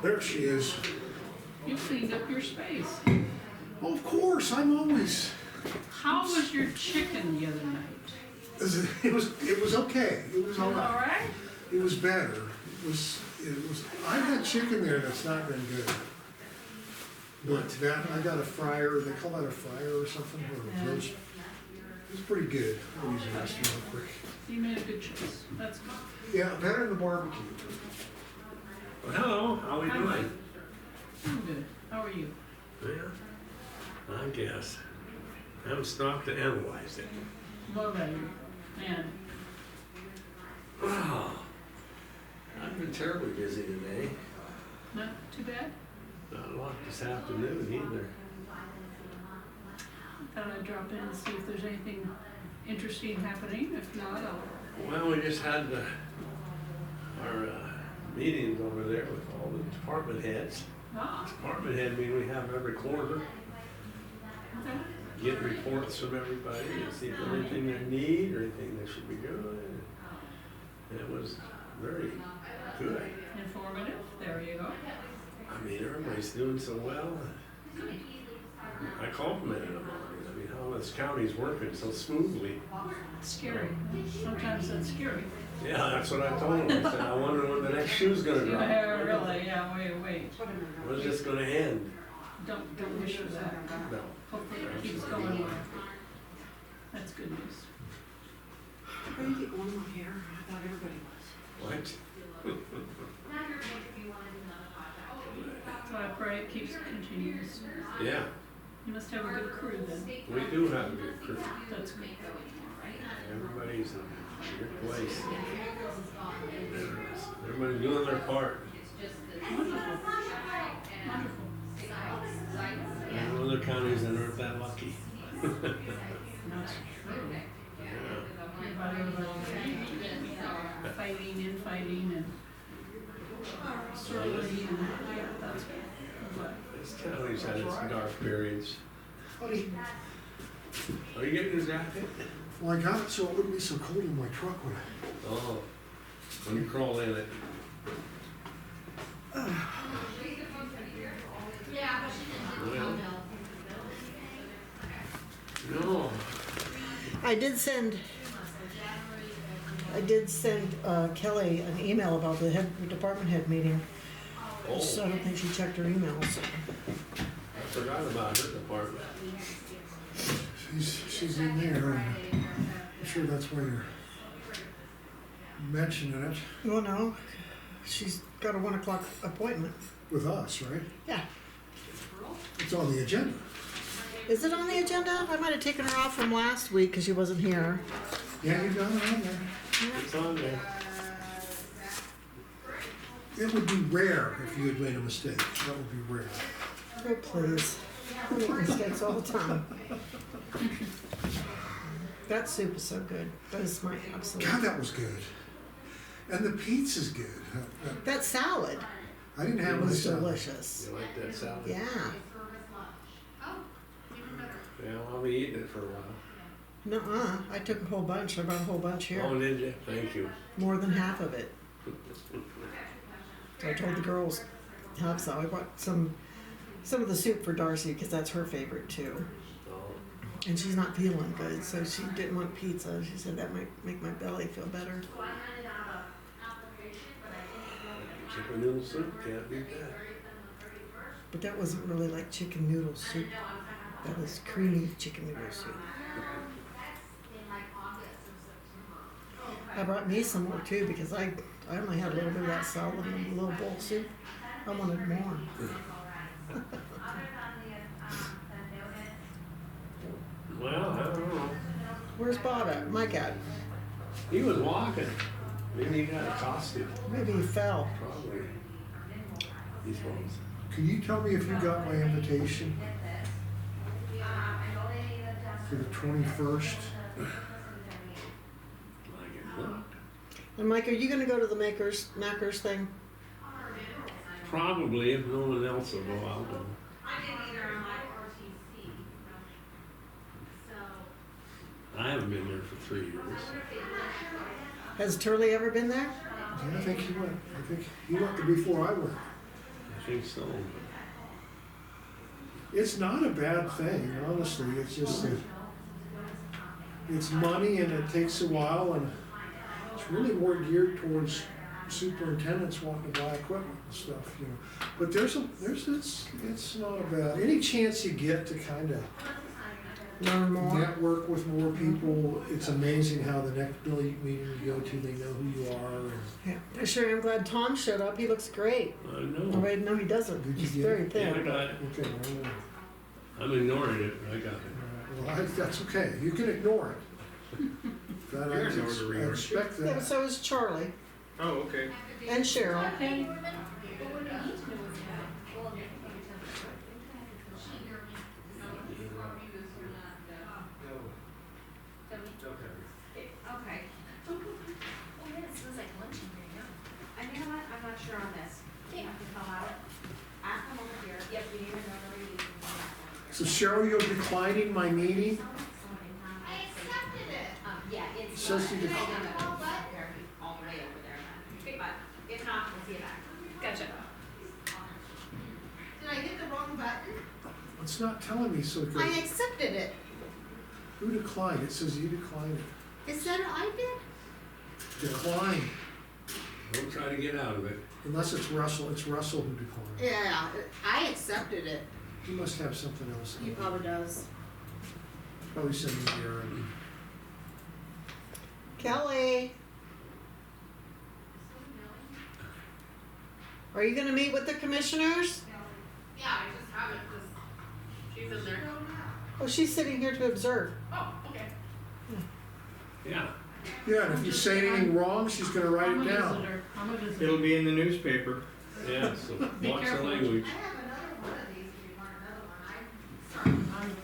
there she is. You cleaned up your space. Oh, of course, I'm always. How was your chicken the other night? It was okay. It was all right. Alright? It was better. I've had chicken there that's not been good. But that, I got a fryer, they call that a fryer or something, or a roast. It was pretty good. I'll use the rest real quick. You made a good choice. That's good. Yeah, better than the barbecue. Well, hello, how are we doing? I'm good. How are you? Yeah, I guess. I haven't stopped to analyze it. Well, then, man, Wow. I've been terribly busy today. not too bad. Not a lot this afternoon either. Thought I'd drop in and see if there's anything interesting happening. If not, I'll. Well, we just had our meetings over there with all the department heads. Ah, Department head meeting we have every quarter. okay. Get reports from everybody and see if there's anything they need or anything they should be doing. And it was very good. Informative. There you go. I mean, everybody's doing so well. I complimented them on it. I mean, how this county's working so smoothly. It's scary. Sometimes that's scary. Yeah, that's what I told them. I said, I wonder when the next shoe's gonna drop. Yeah, really. Yeah. Wait. When's this gonna end? Don't wish for that. No. Hopefully it keeps going well. That's good news. Are you the only one here? I thought everybody was. What? So I pray it keeps continuous. Yeah, You must have a good crew then. we do have a good crew. That's good. Everybody's in a good place. Everybody's doing their part. Wonderful. Wonderful. And other counties that aren't that lucky. That's true. Yeah. Everybody fighting, infighting, and struggling, and that's good. But This county's had its dark periods. Buddy, Are you getting your jacket? well, I got it so it wouldn't be so cold in my truck when I. Oh, when you crawl in it. Well, no, I did send Kelly an email about the department head meeting. So I oh, don't think she checked her emails. I forgot about her department. She's in there, and I'm sure that's why you're mentioning it Well, no, she's got a 1 o'clock appointment. with us, right? Yeah. It's on the agenda. Is it on the agenda? I might have taken her off from last week because she wasn't here. Yeah, you got it on there. It's on there. It would be rare if you had made a mistake. That would be rare. Oh, please. I make mistakes all the time. That soup is so good. That is my absolute. God, that was good. And the pizza's good. That salad I didn't have my was salad. delicious. You like that salad? Yeah. Yeah, I'll be eating it for a while. Nuh-uh. I took a whole bunch. I brought a whole bunch here. Oh, did you? Thank you. More than half of it. So I told the girls, have some. I brought some of the soup for Darcy because that's her favorite too. Oh, And she's not feeling good, so she didn't want pizza. She said that might make my belly feel better. chicken noodle soup, can't beat that. But that wasn't really like chicken noodle soup. That was creamy chicken noodle soup. I brought me some more too because I only had a little bit of that salad and a little bowl of soup. I wanted more. Well, I don't know. Where's Bob at? Mike at? He was walking. Maybe he got accosted. Maybe he fell. Probably. These ones. Can you tell me if you got my invitation for the 21st? Like it looked. And Mike, are you going to go to the Mackers thing? Probably, if no one else will go out. I haven't been there for 3 years. Has Turley ever been there? Yeah, I think he went. I think he went before I went. think so. It's not a bad thing, honestly, it's just that it's money and it takes a while, and it's really more geared towards superintendents wanting to buy equipment and stuff, you know. But it's not a bad, any chance you get to kinda Learn more. network with more people, it's amazing how the next meeting you go to, they know who you are, and Yeah, sure. I'm glad Tom showed up. He looks great. I know. Oh, wait, no, he doesn't. Did you He's get very it? Yeah, I thin. got it. okay, well, I'm ignoring it, I got it. well, that's okay, you can ignore it. That I You're an order expect Yeah, that. so is Charlie Oh, okay. and Cheryl. Okay. Okay. Oh, yeah, it smells like lunch in here, yeah. And you know what, I'm not sure on this. I can fill out. I'll come over here. Yep, you need a notary. So Cheryl, you're declining my meeting? I accepted it. Yeah, it's. Says you dec- All the way over there, but if not, we'll see you back. Gotcha. Did I hit the wrong button? It's not telling me, so good. I accepted it. Who declined? It says you declined it. Is that I did? Decline, Don't try to get out of it. unless it's Russell who declined. Yeah, I accepted it. He must have something else. He probably does. Probably sending me error. Kelly. Are you gonna meet with the commissioners? Yeah, I just haven't, cause she's in there. Oh, she's sitting here to observe. Oh, okay. Yeah. Yeah, and if you say anything wrong, she's gonna write I'm it a down. visitor, I'm a visitor. It'll be in the newspaper. Yeah, so Be watch the careful. language. I have another one of these if you want another one. I'm-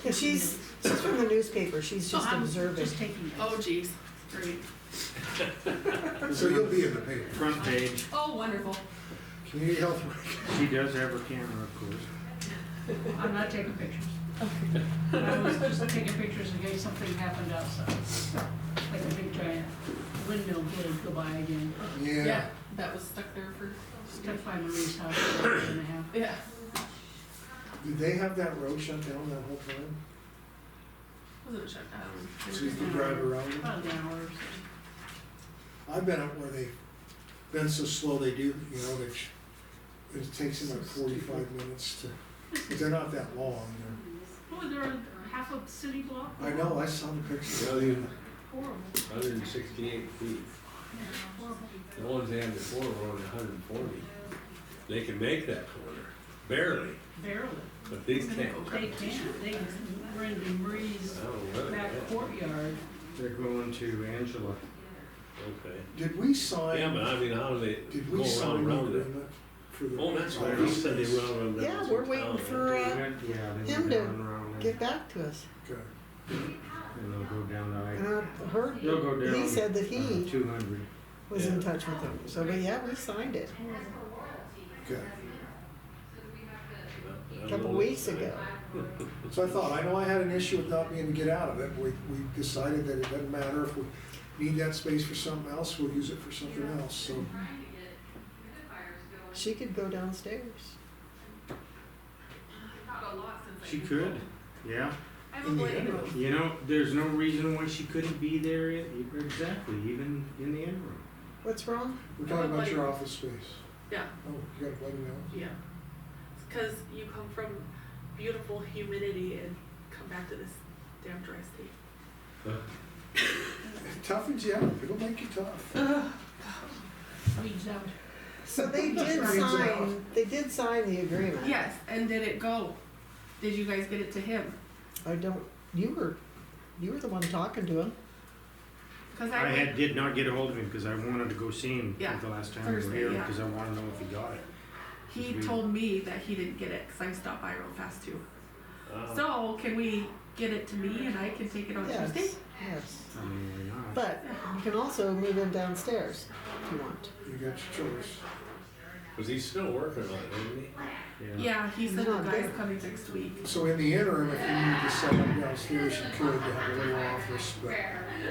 Yeah, she's from the newspaper. She's just I'm observing. Just taking it. Oh, geez, great. So you'll be in the paper. Front page. Oh, wonderful. Community health worker. She does have her camera, of course. I'm not taking pictures. I was just taking pictures in case something happened outside. Like a big giant windmill did go by again. Yeah. That was stuck there for, Stuck by Marie's house for a year and a half. yeah. Did they have that road shut down that whole time? Was it shut down? So you could drive around it? About an hour or so. I've been up where they've been so slow they do, you know, it takes them like 45 minutes to, but they're not that long, Oh, they're half a city block? I know, I saw the picture. Horrible, 168 feet. horrible. The ones they had before were only 140. They can make that corner, barely, Barely. but these can't. They can't, they were in Marie's I don't know whether back they can. courtyard. They're going to Angela. Okay. Did we sign, Yeah, but I mean, how do they did go we sign the around it? agreement for the? Oh, that's right, you said they run around. Yeah, that we're whole waiting town, for, right? They went- yeah, they him went to down around there. get back to us. Okay. And they'll go down to And I. I heard, They'll go down. he said that he 200. was in touch with him. So, but yeah, we signed it Okay. a couple weeks ago. So I thought, I know I had an issue with not being able to get out of it, we decided that it doesn't matter if we need that space for something else, we'll use it for something else, so. She could go downstairs. Not a lot since I. She could, yeah. I have In a the blade. interim. You know, there's no reason why she couldn't be there exactly, even in the interim. What's wrong? We're talking about your office space. Yeah, Oh, you got a bloody nose? yeah. It's cause you come from beautiful humidity and come back to this damn dry state. It toughens you out, it'll make you tough. Weeds out. So they did Brings it out. sign the agreement. Yes, and did it go? Did you guys get it to him? I don't, you were the one talking to him. Cause I did not get a hold of him because I wanted to go see him Yeah, the last time we were Thursday, here yeah. because I want to know if he got it. He told me that he didn't get it, cause I stopped by real fast too. Ah. So, can we get it to me and I can take it on Yes, Tuesday? yes. I mean, why not? But you can also move him downstairs if you want. You got your choice. Cause he's still working on it, isn't he? Yeah, he said He's the not guy's there. coming next week. So in the interim, if you need to set up downstairs, you could, to have a little office, but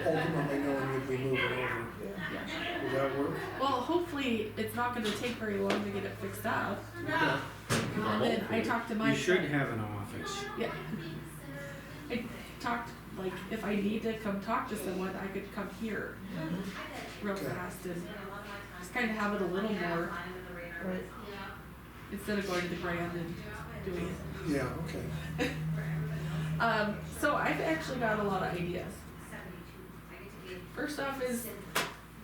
ultimately knowing you'd be moving over. Yeah. Would that work? Well, hopefully it's not gonna take very long to get it fixed up. Okay. And then I talked to Mike. You should have an office. Yeah. I talked, like, if I need to come talk to someone, I could come here real Okay. fast and just kind of have it a little more Right. instead of going to the Grand and doing it. Yeah, okay. So I've actually got a lot of ideas. First off is,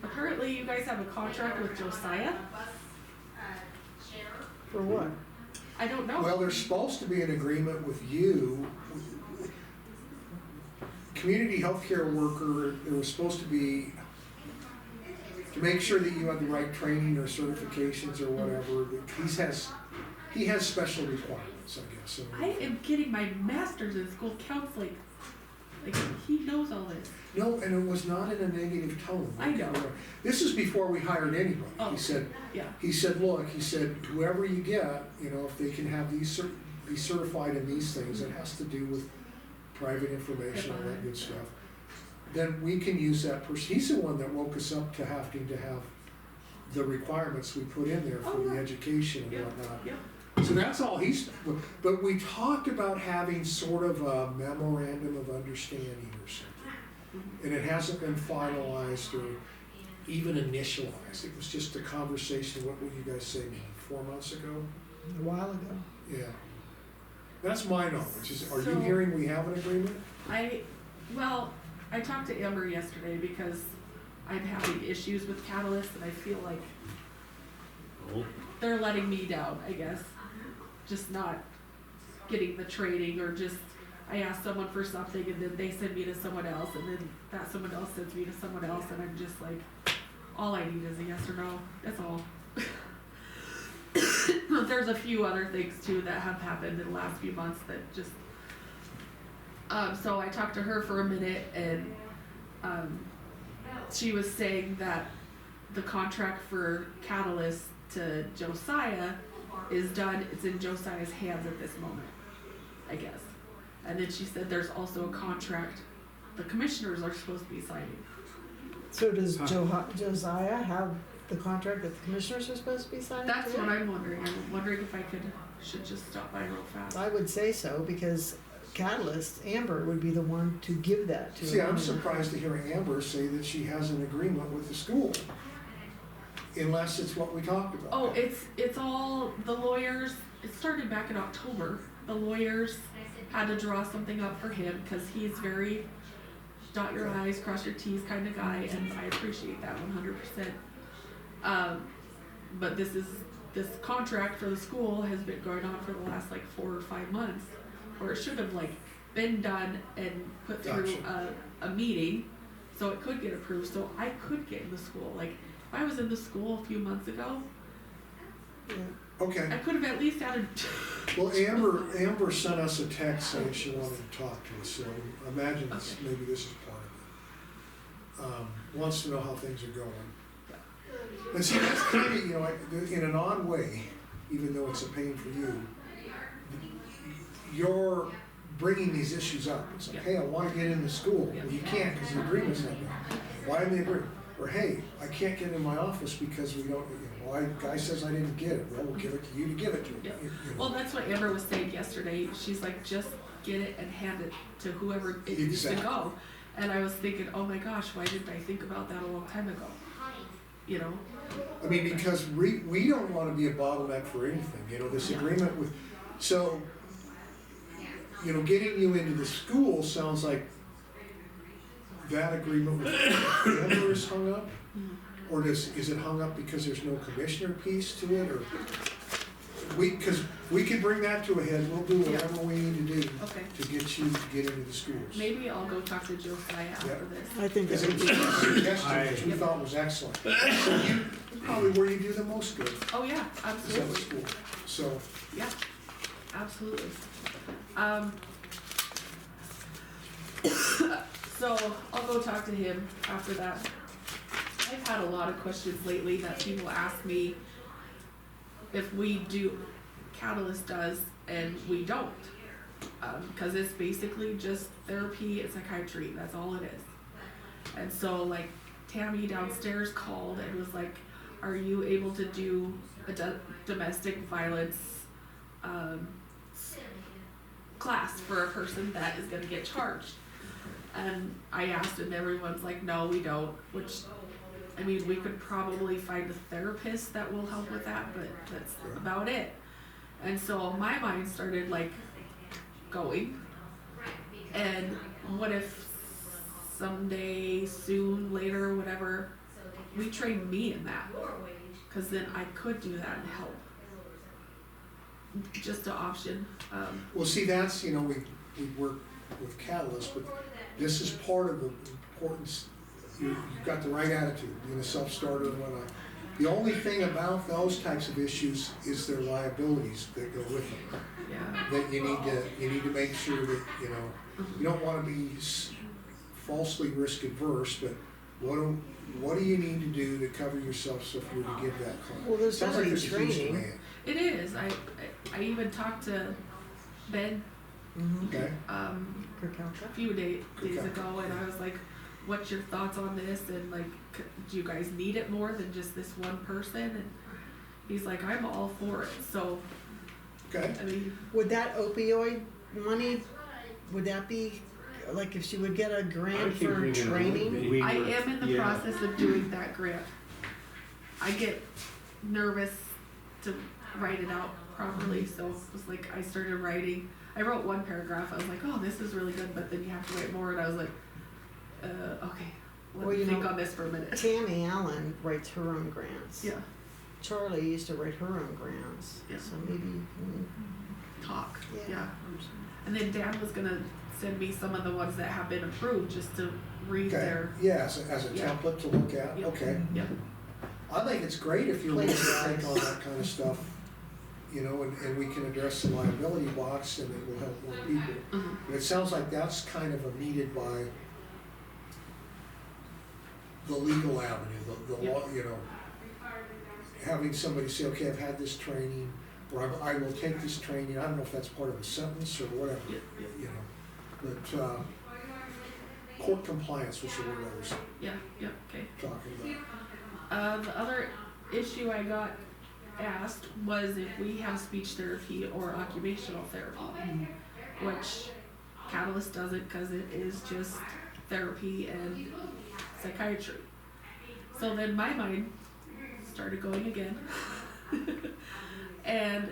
apparently you guys have a contract with Josiah. For what? I don't know. Well, there's supposed to be an agreement with you. Community healthcare worker, there was supposed to be, to make sure that you have the right training or certifications or whatever, he has special requirements, I guess. So- I am getting my master's in school counseling. Like, he knows all this. No, and it was not in a negative tone. I know. This is before we hired anybody. Oh. He said, Yeah. look, whoever you get, if they can have these, be certified in these things, it has to do with private information, all that good stuff, then we can use that person. He's the one that woke us up to having to have the requirements we put in there for Oh, the yeah. education and Yeah. whatnot. Yeah. So that's all but we talked about having sort of a memorandum of understanding or something. And it hasn't been finalized or even initialized. It was just a conversation, what would you guys say, maybe 4 months ago? A while ago. Yeah. That's my knowledge. Are you So- hearing we have an agreement? I talked to Amber yesterday because I'm having issues with Catalyst and I feel like Oh, they're letting me down, I guess. Just not getting the training or just, I ask someone for something and then they send me to someone else and then that someone else sends me to someone else and I'm just like, all I need is a yes or no, that's all. There's a few other things too that have happened in the last few months that just, so I talked to her for a minute and, she was saying that the contract for Catalyst to Josiah is done, it's in Josiah's hands at this moment, I guess. And then she said there's also a contract the commissioners are supposed to be signing. So does Josiah have the contract that the commissioners are supposed to be signing? That's too? what I'm wondering. I'm wondering if I should just stop by real fast. I would say so, because Catalyst, Amber would be the one to give that to. See, I'm him. surprised to hear Amber say that she has an agreement with the school. Unless it's what we talked about. Oh, it's all the lawyers. It started back in October. The lawyers had to draw something up for him because he's very dot your I's, cross your T's kind of guy, and I appreciate that 100%. But this contract for the school has been going on for the last like 4 or 5 months, or it should have like been done and put through a meeting, so it could get approved. So I could get in the school. Like if I was in the school a few months ago, Yeah. Okay, I could have at least added. well, Amber sent us a text saying she wanted to talk to us, so I imagine maybe this is part of it. Wants to know how things are going. And see, that's kind of, in an odd way, even though it's a pain for you, you're bringing these issues up. It's like, hey, I want to get into school. Well, you can't because the agreement's not done. Why didn't they agree? Or, hey, I can't get in my office because we don't, guy says I didn't get it. Well, we'll give it to you to give it to him. Yeah. You know. Well, that's what Amber was saying yesterday. She's like, just get it and hand it to whoever it needs to Exactly. go. And I was thinking, oh my gosh, why didn't I think about that a long time ago? You know? I mean, because we don't want to be a bottleneck for anything, this agreement with, so, getting you into the school sounds like that agreement with Amber is hung up? Or is it hung up because there's no commissioner piece to it, or, because we can bring that to a head, we'll do whatever we need to do Okay. to get you to get into the schools. Maybe I'll go talk to Josiah after this. I think Because that it would was be, a suggestion which we thought was excellent. So you, probably where you do the most good Oh yeah, is at the absolutely. school, so. Yeah, absolutely. So I'll go talk to him after that. I've had a lot of questions lately that people ask me if we do, Catalyst does and we don't. Cause it's basically just therapy and psychiatry, that's all it is. And so like Tammy downstairs called and was like, are you able to do a domestic violence, class for a person that is gonna get charged? And I asked and everyone's like, no, we don't, which, I mean, we could probably find a therapist that will help with that, but that's about it. And so my mind started like going, and what if someday, soon, later, whatever, we train me in that? Cause then I could do that and help. Just an option, Well, see, that's, you know, we work with Catalyst, but this is part of the importance. You've got the right attitude, being a self-starter and whatnot. The only thing about those types of issues is their liabilities that go with them. yeah, That you need to make sure that, you know, you don't wanna be falsely risk adverse, but what do you need to do to cover yourself so if you were to give that claim? Well, there's Sounds gotta like be there's a huge training. demand. it is, I even talked to Ben, Okay, a few days ago, and I was like, what's your thoughts on this, and like, do you guys need it more than just this one person? And he's like, I'm all for it, so, okay. I mean, Would that opioid money, would that be, like if she would get a I grant think for we can training? We I were- am in the yeah. process of doing that grant. I get nervous to write it out properly, so it was like, I started writing, I wrote one paragraph, I was like, oh, this is really good, but then you have to write more, and I was like, okay, let Well, me you think know, on this for a minute. Tammy Allen writes her own grants. Yeah, Charlie used to write her own grants, Yeah. so maybe, talk, Yeah. yeah. And then Dan was gonna send me some of the ones that have been approved, just to read Okay, their, yeah, as a Yeah. template to look at, Yep. okay. Yep. I think it's great if you're willing to Plagiarize. take on that kind of stuff, you know, and we can address the liability box and it will help more people. Mhm. But it sounds like that's kind of needed by the legal avenue, the law, you know. Having somebody say, okay, I've had this training, or I will take this training, I don't know if that's part of a sentence or whatever, Yep, yep. you know. But, court compliance was the word I was yeah, okay. talking about. The other issue I got asked was if we have speech therapy or occupational therapy, which Catalyst doesn't, cause it is just therapy and psychiatry. So then my mind started going again. And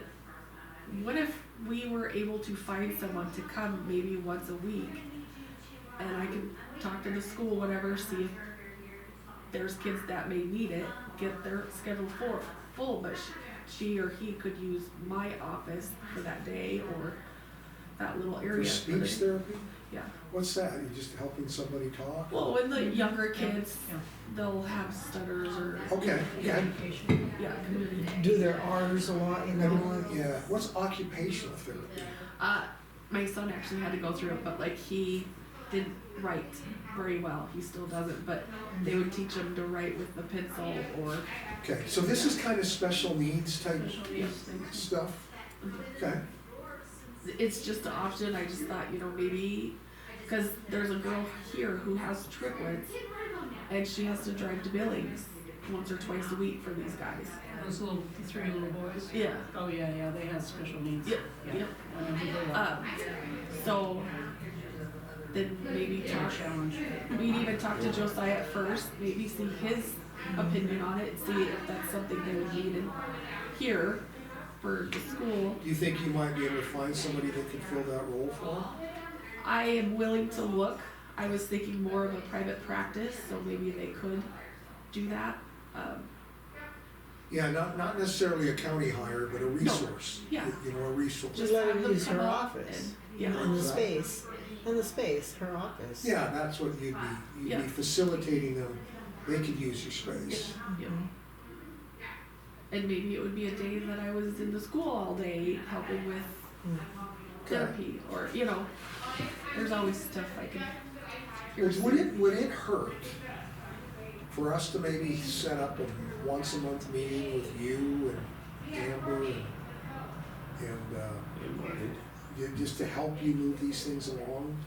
what if we were able to find someone to come maybe once a week, and I can talk to the school, whatever, see if there's kids that may need it, get their schedule full, but she or he could use my office for that day or that little For area. speech therapy? Yeah. What's that? You're just helping somebody talk? Well, when the younger kids, Yeah. they'll have stutters or, Okay, yeah, Communication. yeah, community. do their R's a lot, you know? yeah, what's occupational therapy? My son actually had to go through it, but like he didn't write very well. He still doesn't, but they would teach him to write with the pencil or, Okay, so this is kind of special needs type Special needs things. stuff? Okay, it's just an option. I just thought, you know, maybe, cause there's a girl here who has triplets and she has to drive to Billings once or twice a week for these guys. Those the three little boys? Yeah. Oh, yeah, they have special needs. Yep, Yeah. yep. I know who they are. So then maybe Big talk, challenge. we'd even talk to Josiah at first, maybe see his opinion on it, see if that's something they would need in here for the school. do you think you might be able to find somebody that could fill that role for them? I am willing to look. I was thinking more of a private practice, so maybe they could do that. Yeah, not necessarily a county hire, but a resource. yeah. You know, a resource. Just let have her them use come her up office. and- yeah. In the space, her office. Yeah, that's what you'd Yeah. be facilitating them. They could use your space. Yep. And maybe it would be a day that I was in the school all day helping with Okay. therapy, or, you know, there's always stuff I can. Would it hurt for us to maybe set up a once a month meeting with you Amber and yeah, just to help you move these things along?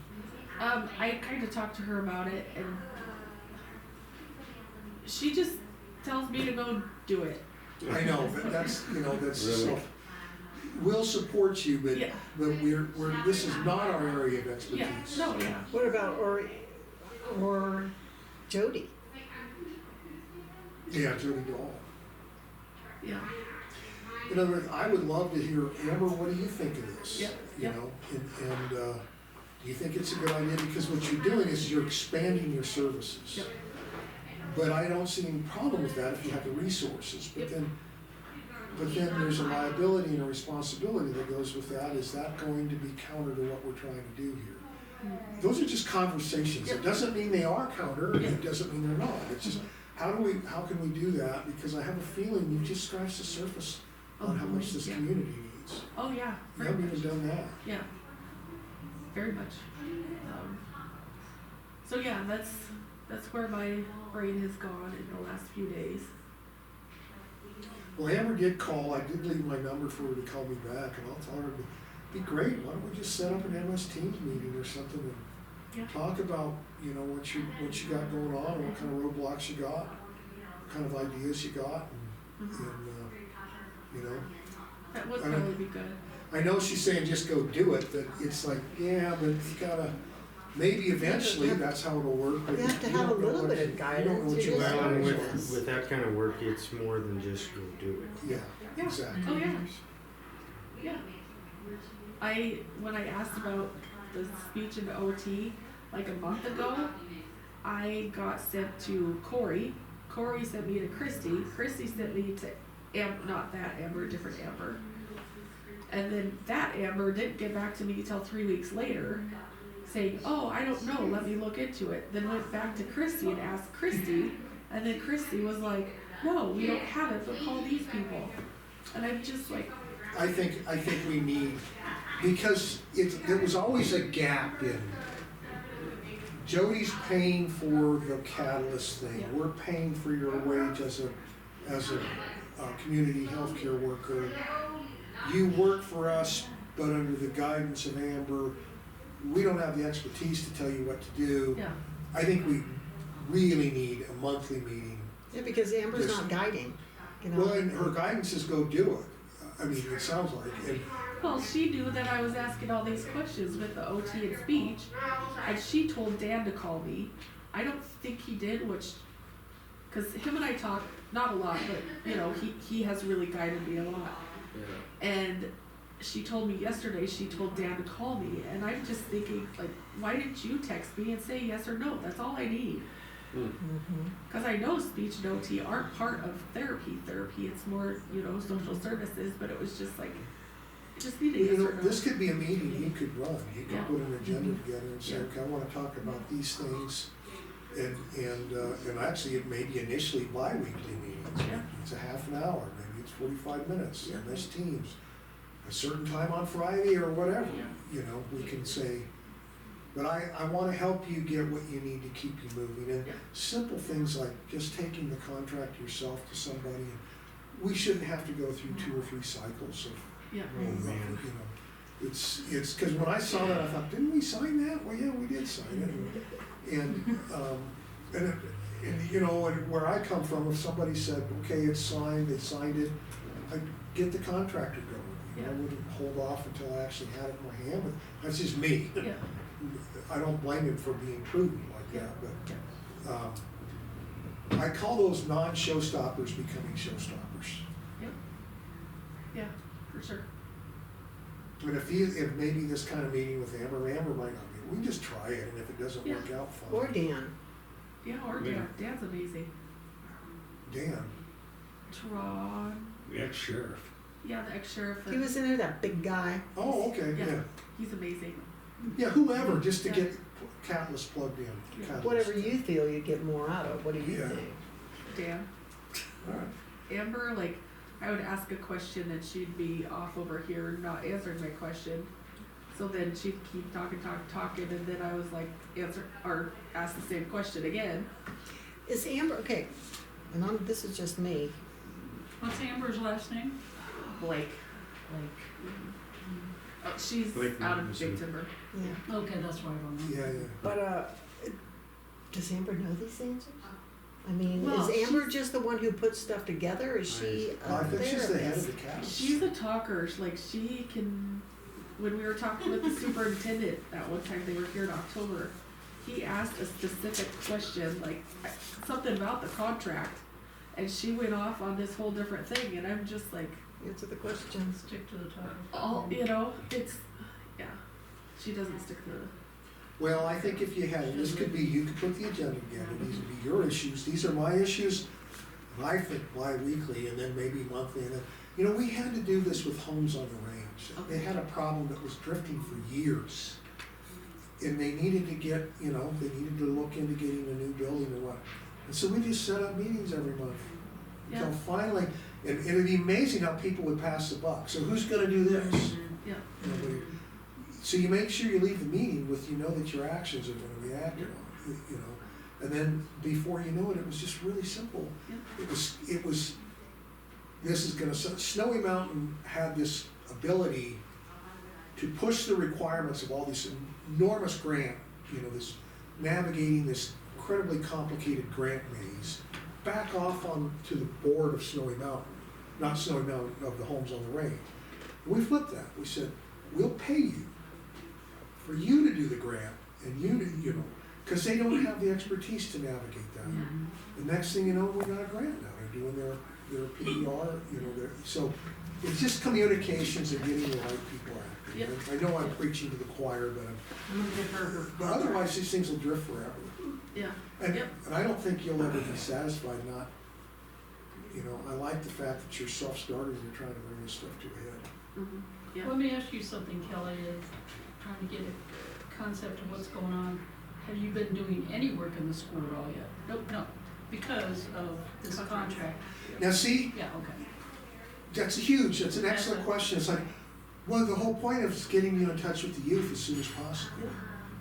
I kind of talked to her about it, and she just tells me to go do it. I know, but that's, you know, that's Really? so, we'll support you, but, Yeah. but we're, this is not our area of expertise. Yeah, no, yeah. What about or Jody? Yeah, Jody Dahl. Yeah. In other words, I would love to hear, Amber, what do you think of this? Yep, You yep. know, and do you think it's a good idea? Because what you're doing is you're expanding your services. Yep. But I don't see any problem with that if you have the resources, but Yep. then there's a liability and a responsibility that goes with that. Is that going to be counter to what we're trying to do here? Those are just conversations. It Yep. doesn't mean they are counter, and Yep. it doesn't mean they're not. It's just, how can we do that? Because I have a feeling you've just scratched the surface on how much this Yeah. community needs. Oh, yeah. You Very haven't much. even done that. Yeah. Very much. So yeah, that's where my brain has gone in the last few days. Well, Amber did call, I did leave my number for her to call me back, and I'll tell her, it'd be great, why don't we just set up an MS Teams meeting or something and Yeah. talk about, you know, what you got going on, what kind of roadblocks you got, what kind of ideas you got, and you know. That would I don't- probably be good. I know she's saying just go do it, but it's like, yeah, but you gotta, maybe eventually that's how it'll work, but You have to you have a don't know little what bit of you- guidance. You don't know what It you is have. hard. With that kind of work, it's more than just go do it. Yeah, Yeah. exactly. Oh, yeah. Yeah. When I asked about the speech and OT, like a month ago, I got sent to Corey. Corey sent me to Christy. Christy sent me to not that Amber, different Amber. And then that Amber didn't get back to me till 3 weeks later, saying, "Oh, I don't know, let me look into it." Then went back to Christy and asked Christy, and then Christy was like, "No, we don't have it, but call these people." And I'm just like, I think we need, because there was always a gap in, Jody's paying for the Catalyst thing, Yeah. we're paying for your wage as a community healthcare worker. You work for us, but under the guidance of Amber, we don't have the expertise to tell you what to do. yeah, I think we really need a monthly meeting. Yeah, because Amber's Just- not guiding, you know. Well, and her guidance is go do it. I mean, it sounds like, and well, she knew that I was asking all these questions with the OT and speech, and she told Dan to call me. I don't think he did, because him and I talk, not a lot, but, you know, he has really guided me a lot. Yeah. And she told me yesterday, she told Dan to call me, and I'm just thinking, like, why didn't you text me and say yes or no? That's all I need. Mhm. Because I know speech and OT aren't part of therapy. It's more, you know, social services, but it was just like, I just need a you yes know, or no. this could be a meeting you could run. You could Yeah. put an agenda together and say, Yeah. okay, I wanna talk about these things. And actually, it may be initially bi-weekly meetings. Yeah. It's a half an hour, maybe it's 45 minutes, Yeah. MS Teams. A certain time on Friday or whatever, Yeah. you know, we can say, but I wanna help you get what you need to keep you moving. And Yeah. simple things like just taking the contract yourself to somebody. And we shouldn't have to go through 2 or 3 cycles of, Yeah. Oh, man. you know. It's, cause when I saw that, I thought, didn't we sign that? Well, yeah, we did sign it. And you know, and where I come from, if somebody said, okay, it's signed, they signed it, I'd get the contractor going. You know, I Yeah. wouldn't hold off until I actually had it in my hand, but that's just me. Yeah. I don't blame him for being prudent like that, Yeah. but, I call those non-showstoppers becoming showstoppers. Yeah, for sure. But if maybe this kind of meeting with Amber might not be, we can just try it, and if it doesn't work out, fine. Or Dan. Yeah, or Yeah. Dan. Dan's amazing. Dan, Tron. The ex-sheriff. Yeah, the ex-sheriff. He was in there, that big guy. oh, okay, Yeah. yeah. He's amazing. Yeah, whoever, just to Yeah. get Catalyst plugged in. Yeah. Catalyst. Whatever you feel you get more out of, what do you Yeah. think? Dan. All right. Amber, like, I would ask a question and she'd be off over here not answering my question. So then she'd keep talking, and then I was like, ask the same question again. Is Amber, okay, and this is just me, What's Amber's last name? Blake. Oh, she's Blake out of Robinson. Big Timber. Yeah, Okay, that's why I don't know. Yeah. but, does Amber know these answers? I mean, Well, is Amber just the one who puts stuff together, is she Well, I a think she's the head of therapist? the cast. She's a talker. Like she can. When we were talking with the superintendent that one time, they were here in October. He asked a specific question, like something about the contract, and she went off on this whole different thing. And I'm just like, Answer the questions. Stick to the topic. all you know, it's yeah. She doesn't stick to the. Well, I think if you had, this could be, you could put the agenda together, these would be your issues, these are my issues. And I think bi-weekly and then maybe monthly, and then, you know, we had to do this with Homes on the Range. They had a problem that was drifting for years. And they needed to get, you know, they needed to look into getting a new building and what. And so we just set up meetings every month. Until Yeah. finally, and it'd be amazing how people would pass the buck. So who's gonna do this? Yeah. Nobody. So you make sure you leave the meeting with, you know, that your actions are gonna be acted on, you know. And then before you know it, it was just really simple. Yeah. It was, this is gonna, Snowy Mountain had this ability to push the requirements of all this enormous grant, you know, this navigating this incredibly complicated grant maze, back off on to the board of Snowy Mountain, not Snowy Mountain, of the Homes on the Range. And we flipped that, we said, we'll pay you for you to do the grant, and you to, you know, because they don't have the expertise to navigate that. The next thing you know, we got a grant now, they're doing their PER, you know, so it's just communications and getting the right people active. Yep. I know I'm preaching to the choir, but I'm gonna give her her. but otherwise these things will drift forever. Yeah. And, Yep. and I don't think you'll ever be satisfied not, you know, I like the fact that you're self-starters and you're trying to bring this stuff to a head. Mm-hmm. Yeah. Let me ask you something, Kelly, is trying to get a concept of what's going on. Have you been doing any work in the school at all yet? Nope, no, because of this contract. Now see, Yeah, okay. that's that's an excellent question. It's like, well, the whole point of is getting you in touch with the youth as soon as possible.